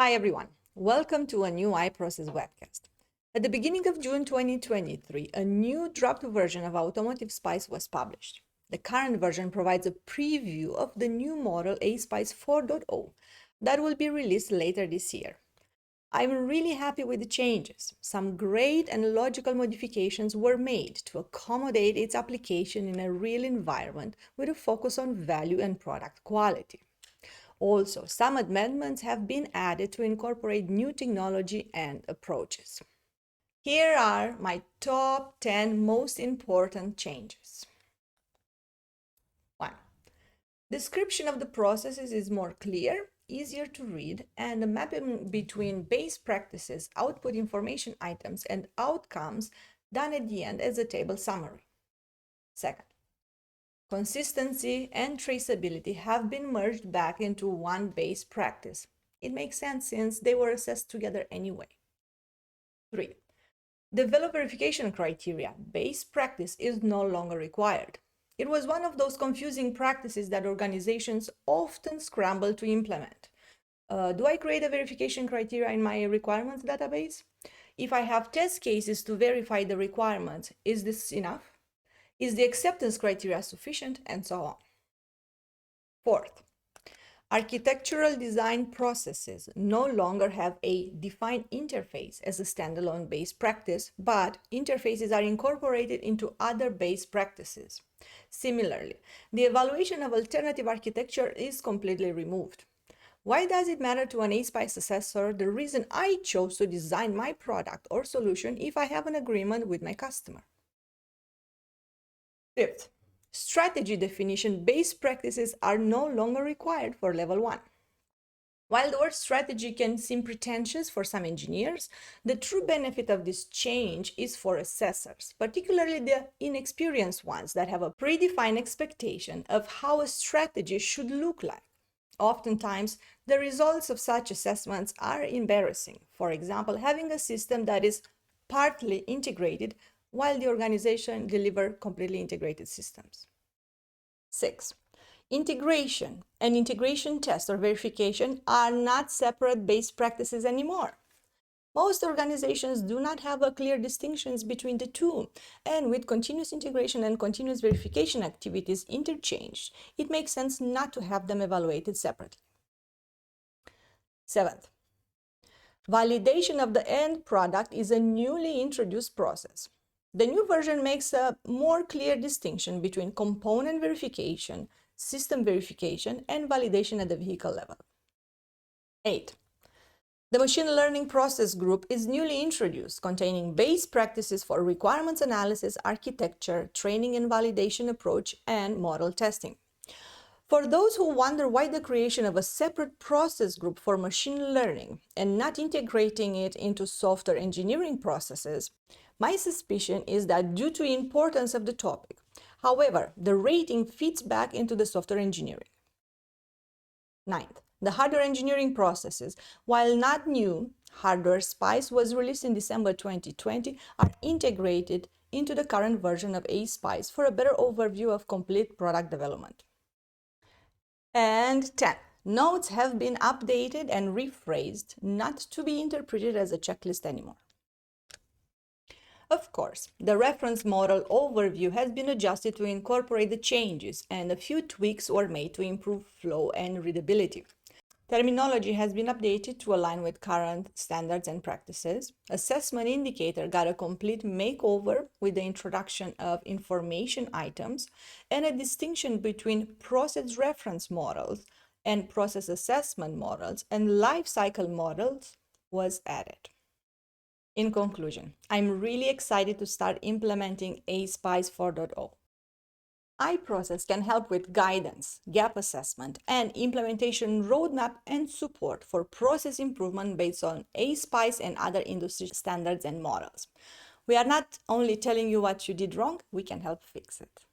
Hi everyone, welcome to a new iProcess webcast. At the beginning of June 2023, a new dropped version of Automotive SPICE was published. The current version provides a preview of the new model ASPICE 4.0 that will be released later this year. I'm really happy with the changes. Some great and logical modifications were made to accommodate its application in a real environment with a focus on value and product quality. Also, some amendments have been added to incorporate new technology and approaches. Here are my top 10 most important changes. 1. Description of the processes is more clear, easier to read, and the mapping between best practices, output information items, and outcomes done at the end as a table summary. 2nd. Consistency and traceability have been merged back into one base practice. It makes sense since they were assessed together anyway. 3. Develop verification criteria. Base practice is no longer required. It was one of those confusing practices that organizations often scramble to implement. Do I create a verification criteria in my requirements database? If I have test cases to verify the requirements, is this enough? Is the acceptance criteria sufficient? And so on. 4th, architectural design processes no longer have a defined interface as a standalone base practice, but interfaces are incorporated into other base practices. Similarly, the evaluation of alternative architecture is completely removed. Why does it matter to an ASPICE assessor the reason I chose to design my product or solution if I have an agreement with my customer? 5th, strategy definition base practices are no longer required for level 1. While the word strategy can seem pretentious for some engineers, the true benefit of this change is for assessors, particularly the inexperienced ones that have a predefined expectation of how a strategy should look like. Oftentimes, the results of such assessments are embarrassing. For example, having a system that is partly integrated while the organization delivers completely integrated systems. 6. Integration and integration test or verification are not separate base practices anymore. Most organizations do not have a clear distinctions between the two, and with continuous integration and continuous verification activities interchanged, it makes sense not to have them evaluated separately. 7th, validation of the end product is a newly introduced process. The new version makes a more clear distinction between component verification, system verification, and validation at the vehicle level. 8. The machine learning process group is newly introduced, containing base practices for requirements analysis, architecture, training and validation approach, and model testing. For those who wonder why the creation of a separate process group for machine learning and not integrating it into software engineering processes, my suspicion is that due to the importance of the topic. However, the rating fits back into the software engineering. 9th, the hardware engineering processes, while not new, Hardware SPICE was released in December 2020, are integrated into the current version of ASPICE for a better overview of complete product development. And 10. Notes have been updated and rephrased, not to be interpreted as a checklist anymore. Of course, the reference model overview has been adjusted to incorporate the changes, and a few tweaks were made to improve flow and readability. Terminology has been updated to align with current standards and practices. Assessment indicator got a complete makeover with the introduction of information items, and a distinction between process reference models and process assessment models and life cycle models was added. In conclusion, I'm really excited to start implementing ASPICE 4.0. iProcess can help with guidance, gap assessment, and implementation roadmap and support for process improvement based on ASPICE and other industry standards and models. We are not only telling you what you did wrong, we can help fix it.